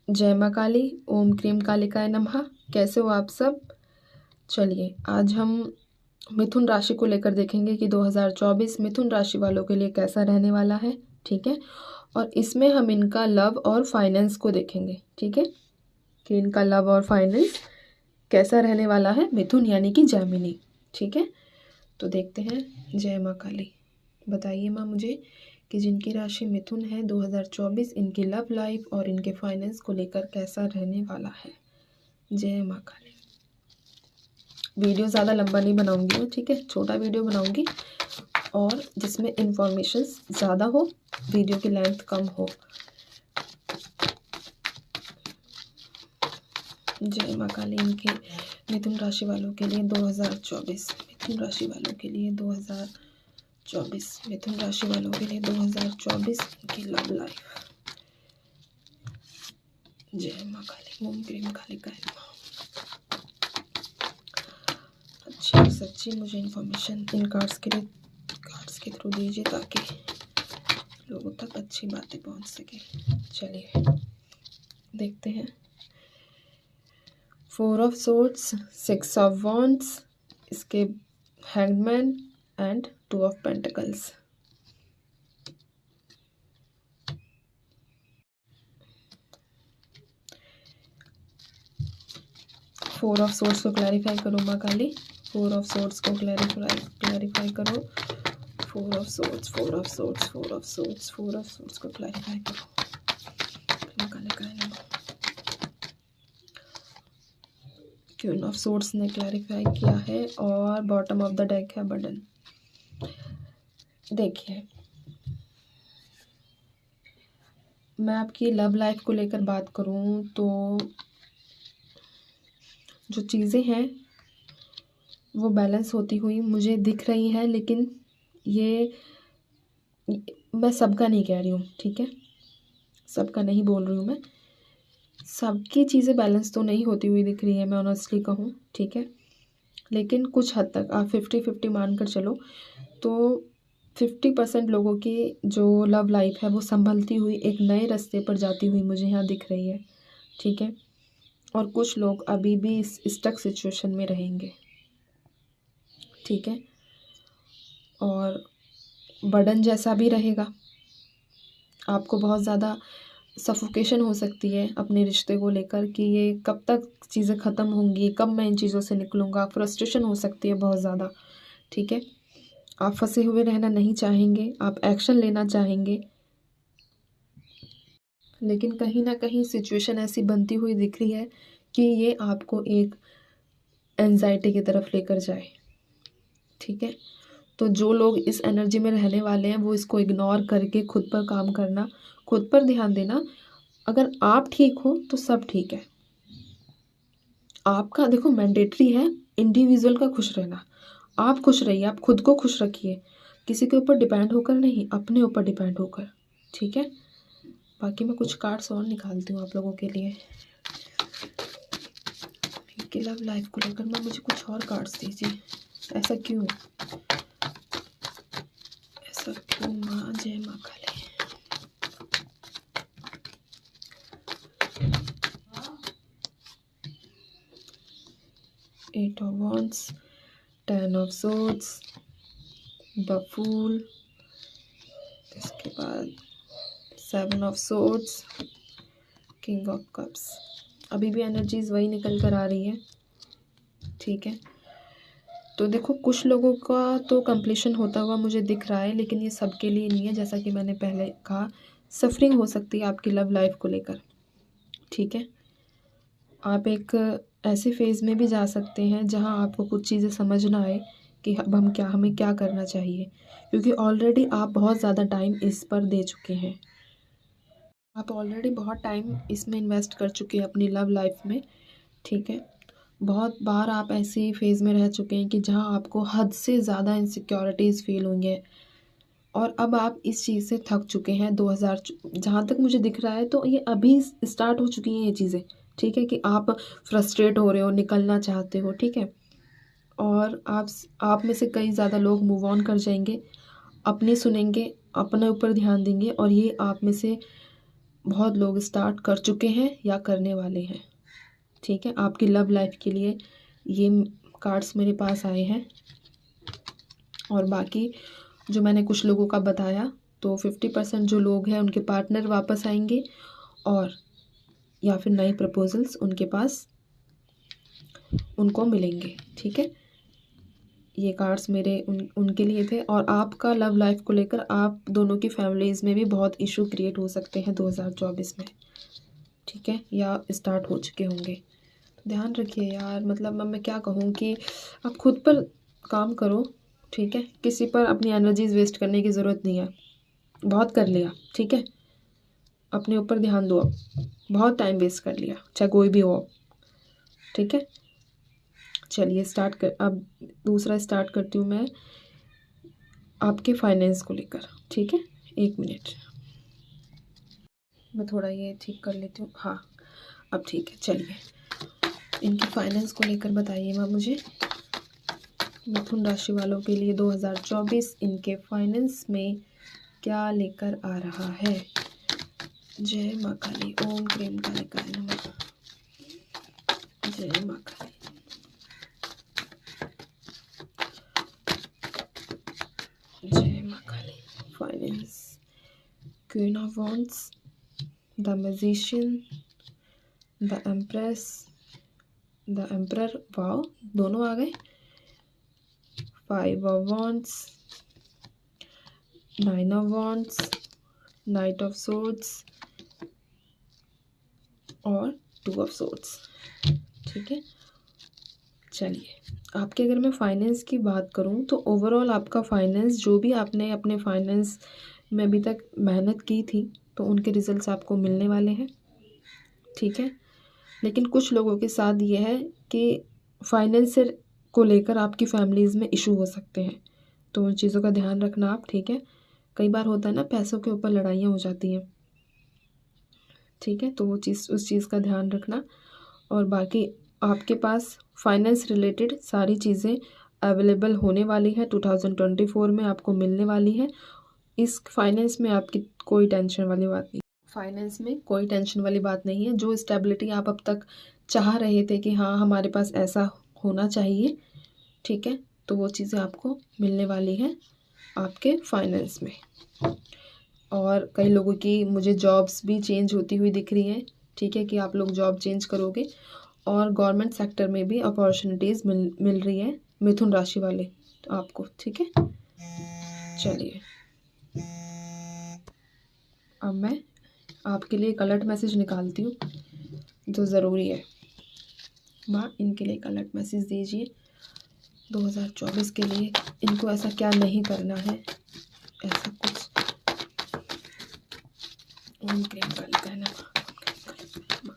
जय माँ काली, ओम क्रीम कालिकाय नमः। कैसे हो आप सब? चलिए आज हम मिथुन राशि को लेकर देखेंगे कि 2024 मिथुन राशि वालों के लिए कैसा रहने वाला है। ठीक है, और इसमें हम इनका लव और फाइनेंस को देखेंगे। ठीक है, कि इनका लव और फाइनेंस कैसा रहने वाला है, मिथुन यानी कि जैमिनी। ठीक है, तो देखते हैं। जय माँ काली। बताइए माँ मुझे कि जिनकी राशि मिथुन है 2024 इनकी लव लाइफ और इनके फाइनेंस को लेकर कैसा रहने वाला है। जय माँ काली। वीडियो ज़्यादा लंबा नहीं बनाऊंगी मैं, ठीक है, छोटा वीडियो बनाऊंगी और जिसमें इंफॉर्मेशन ज़्यादा हो, वीडियो की लेंथ कम हो। जय माँ काली। इनके मिथुन राशि वालों के लिए 2024, मिथुन राशि वालों के लिए 2024, मिथुन राशि वालों के लिए 2024 की लव लाइफ। जय माँ काली, ओम क्रीम कालिकाय नमः। अच्छी सच्ची मुझे इन्फॉर्मेशन इन कार्ड्स के थ्रू दीजिए ताकि लोगों तक अच्छी बातें पहुंच सके। चलिए देखते हैं। 4 ऑफ सोर्ड्स, 6 ऑफ वॉन्ड्स, इसके hangman and 2 of pentacles. Four of swords को क्लैरिफाई करो माँ काली। 4 ऑफ सोर्ड्स को क्लैरिफाई करो। 4 of swords, 4 of swords, 4 of swords, 4 of swords को क्लैरिफाई करो। क्वीन ऑफ सोर्ड्स ने क्लैरिफाई किया है और बॉटम ऑफ द डेक है बर्डन। देखिए, मैं आपकी लव लाइफ को लेकर बात करूं तो जो चीज़ें हैं वो बैलेंस होती हुई मुझे दिख रही हैं, लेकिन ये मैं सबका नहीं कह रही हूँ। ठीक है, सबका नहीं बोल रही हूँ मैं, सबकी चीज़ें बैलेंस तो नहीं होती हुई दिख रही है, मैं ऑनेस्टली कहूँ। ठीक है, लेकिन कुछ हद तक आप 50-50 मान कर चलो तो 50% लोगों की जो लव लाइफ है वो संभलती हुई एक नए रास्ते पर जाती हुई मुझे यहाँ दिख रही है। ठीक है, और कुछ लोग अभी भी इस स्टक सिचुएशन में रहेंगे। ठीक है, और बर्डन जैसा भी रहेगा, आपको बहुत ज़्यादा सफोकेशन हो सकती है अपने रिश्ते को लेकर कि ये कब तक चीज़ें ख़त्म होंगी, कब मैं इन चीज़ों से निकलूँगा। फ्रस्ट्रेशन हो सकती है बहुत ज़्यादा। ठीक है, आप फंसे हुए रहना नहीं चाहेंगे, आप एक्शन लेना चाहेंगे, लेकिन कहीं ना कहीं सिचुएशन ऐसी बनती हुई दिख रही है कि ये आपको एक एंजाइटी की तरफ लेकर जाए। ठीक है, तो जो लोग इस एनर्जी में रहने वाले हैं वो इसको इग्नोर करके खुद पर काम करना, खुद पर ध्यान देना। अगर आप ठीक हो तो सब ठीक है। आपका देखो मैंडेटरी है इंडिविजुअल का खुश रहना। आप खुश रहिए, आप खुद को खुश रखिए, किसी के ऊपर डिपेंड होकर नहीं, अपने ऊपर डिपेंड होकर। ठीक है, बाकी मैं कुछ कार्ड्स और निकालती हूँ आप लोगों के लिए कि लव लाइफ को लेकर। मैं मुझे कुछ और कार्ड्स दीजिए। ऐसा क्यों, ऐसा क्यों माँ? जय माँ Kali. Eight of wands, 10 of swords, the fool, इसके बाद 7 of swords, king of cups. अभी भी एनर्जीज वही निकल कर आ रही है। ठीक है, तो देखो कुछ लोगों का तो कंप्लीशन होता हुआ मुझे दिख रहा है, लेकिन ये सबके लिए नहीं है। जैसा कि मैंने पहले कहा, सफरिंग हो सकती है आपकी लव लाइफ को लेकर। ठीक है, आप एक ऐसे फेज़ में भी जा सकते हैं जहां आपको कुछ चीज़ें समझ ना आए कि अब हमें क्या करना चाहिए, क्योंकि ऑलरेडी आप बहुत ज़्यादा टाइम इस पर दे चुके हैं। आप ऑलरेडी बहुत टाइम इसमें इन्वेस्ट कर चुके हैं अपनी लव लाइफ में। ठीक है, बहुत बार आप ऐसे फेज़ में रह चुके हैं कि जहां आपको हद से ज़्यादा इनसिक्योरिटीज़ फील हुई हैं और अब आप इस चीज़ से थक चुके हैं। 2000 जहाँ तक मुझे दिख रहा है तो ये अभी स्टार्ट हो चुकी हैं ये चीज़ें। ठीक है, कि आप फ्रस्ट्रेट हो रहे हो, निकलना चाहते हो। ठीक है, और आप में से कई ज़्यादा लोग मूव ऑन कर जाएंगे, अपनी सुनेंगे, अपने ऊपर ध्यान देंगे, और ये आप में से बहुत लोग स्टार्ट कर चुके हैं या करने वाले हैं। ठीक है, आपकी लव लाइफ के लिए ये कार्ड्स मेरे पास आए हैं। और बाकी जो मैंने कुछ लोगों का बताया, तो 50% जो लोग हैं उनके पार्टनर वापस आएंगे, और या फिर नए प्रपोजल्स उनके पास उनको मिलेंगे। ठीक है, ये कार्ड्स मेरे उनके लिए थे। और आपका लव लाइफ को लेकर आप दोनों की फैमिलीज़ में भी बहुत इशू क्रिएट हो सकते हैं 2024 में। ठीक है, या स्टार्ट हो चुके होंगे। ध्यान रखिए यार, मतलब अब मैं क्या कहूँ कि आप खुद पर काम करो। ठीक है, किसी पर अपनी एनर्जीज वेस्ट करने की ज़रूरत नहीं है। बहुत कर लिया, ठीक है, अपने ऊपर ध्यान दो। अब बहुत टाइम वेस्ट कर लिया, चाहे कोई भी हो। ठीक है, चलिए स्टार्ट कर, अब दूसरा स्टार्ट करती हूँ मैं आपके फाइनेंस को लेकर। ठीक है, 1 मिनट, मैं थोड़ा ये ठीक कर लेती हूँ। हाँ, अब ठीक है। चलिए, इनके फाइनेंस को लेकर बताइएगा मुझे। मिथुन राशि वालों के लिए 2024 इनके फाइनेंस में क्या लेकर आ रहा है। जय माँ काली, ओम क्रीम कालिकाय नमः। जय माँ काली। जय माँ Kali. Finance, queen of wands, the magician, the empress, the emperor. Wow, दोनों आ गए। 5 of wands, 9 of wands, knight of swords और 2 ऑफ सोर्ड्स। ठीक है, चलिए आपके अगर मैं फाइनेंस की बात करूं तो ओवरऑल आपका फाइनेंस, जो भी आपने अपने फाइनेंस में अभी तक मेहनत की थी, तो उनके रिजल्ट्स आपको मिलने वाले हैं। ठीक है, लेकिन कुछ लोगों के साथ ये है कि फाइनेंस को लेकर आपकी फैमिलीज़ में इशू हो सकते हैं, तो उन चीज़ों का ध्यान रखना आप। ठीक है, कई बार होता है ना, पैसों के ऊपर लड़ाइयाँ हो जाती हैं। ठीक है, तो वो चीज़, उस चीज़ का ध्यान रखना। और बाकी आपके पास फाइनेंस रिलेटेड सारी चीज़ें अवेलेबल होने वाली है, 2024 में आपको मिलने वाली है। इस फाइनेंस में आपकी कोई टेंशन वाली बात नहीं, फाइनेंस में कोई टेंशन वाली बात नहीं है। जो स्टेबिलिटी आप अब तक चाह रहे थे कि हाँ हमारे पास ऐसा होना चाहिए, ठीक है, तो वो चीज़ें आपको मिलने वाली हैं आपके फाइनेंस में। और कई लोगों की मुझे जॉब्स भी चेंज होती हुई दिख रही हैं। ठीक है, कि आप लोग जॉब चेंज करोगे, और गवर्नमेंट सेक्टर में भी अपॉर्चुनिटीज़ मिल रही है मिथुन राशि वाले आपको। ठीक है, चलिए अब मैं आपके लिए एक अलर्ट मैसेज निकालती हूँ जो ज़रूरी है। माँ, इनके लिए एक अलर्ट मैसेज दीजिए 2024 के लिए। इनको ऐसा क्या नहीं करना है, ऐसा कुछ। ओम क्रीम कालिकाय नमः।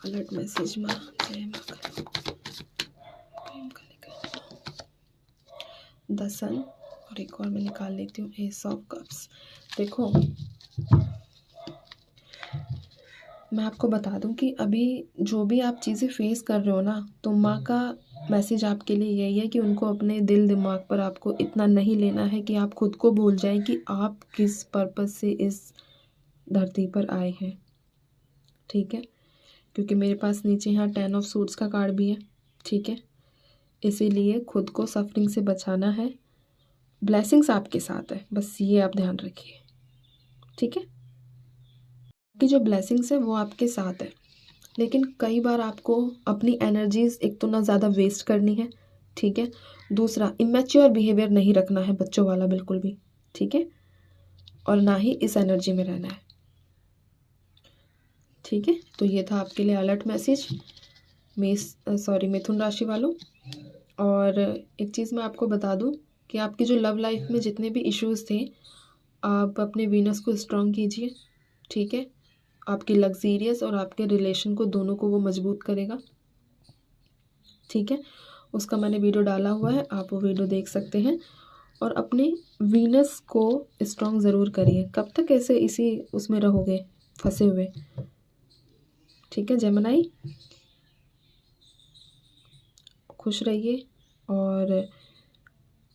अलर्ट मैसेज माँ, जय माँ काली। क्रीम कालिकाय नमः। द सन, और एक और मैं निकाल लेती हूँ, एस ऑफ कप्स। देखो, मैं आपको बता दूं कि अभी जो भी आप चीज़ें फेस कर रहे हो ना, तो माँ का मैसेज आपके लिए यही है कि उनको अपने दिल दिमाग पर आपको इतना नहीं लेना है कि आप खुद को भूल जाएं कि आप किस पर्पस से इस धरती पर आए हैं। ठीक है, क्योंकि मेरे पास नीचे यहाँ 10 ऑफ सूट्स का कार्ड भी है। ठीक है, इसीलिए खुद को सफरिंग से बचाना है। ब्लेसिंग्स आपके साथ है, बस ये आप ध्यान रखिए। ठीक है, कि जो ब्लेसिंग्स है वो आपके साथ है, लेकिन कई बार आपको अपनी एनर्जीज एक तो ना ज़्यादा वेस्ट करनी है। ठीक है, दूसरा इमेच्योर बिहेवियर नहीं रखना है, बच्चों वाला बिल्कुल भी। ठीक है, और ना ही इस एनर्जी में रहना है। ठीक है, तो ये था आपके लिए अलर्ट मैसेज मिथुन राशि वालों। और एक चीज़ मैं आपको बता दूं कि आपकी जो लव लाइफ में जितने भी इश्यूज थे, आप अपने वीनस को स्ट्रॉन्ग कीजिए। ठीक है, आपकी लग्जीरियस और आपके रिलेशन को, दोनों को वो मजबूत करेगा। ठीक है, उसका मैंने वीडियो डाला हुआ है, आप वो वीडियो देख सकते हैं। और अपने वीनस को स्ट्रॉन्ग ज़रूर करिए। कब तक ऐसे इसी उसमें रहोगे फंसे हुए। ठीक है, जेमिनी, खुश रहिए। और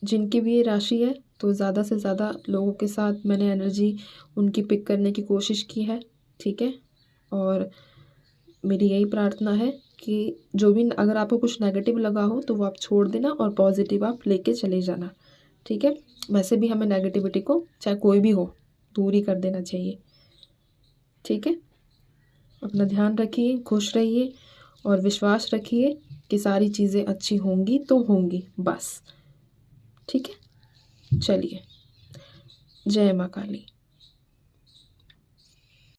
जिनकी भी ये राशि है, तो ज़्यादा से ज़्यादा लोगों के साथ मैंने एनर्जी उनकी पिक करने की कोशिश की है। ठीक है, और मेरी यही प्रार्थना है कि जो भी अगर आपको कुछ नेगेटिव लगा हो तो वो आप छोड़ देना और पॉजिटिव आप लेके चले जाना, ठीक है। वैसे भी हमें नेगेटिविटी को चाहे कोई भी हो दूर ही कर देना चाहिए, ठीक है। अपना ध्यान रखिए, खुश रहिए और विश्वास रखिए कि सारी चीज़ें अच्छी होंगी तो होंगी बस, ठीक है। चलिए, जय माँ काली।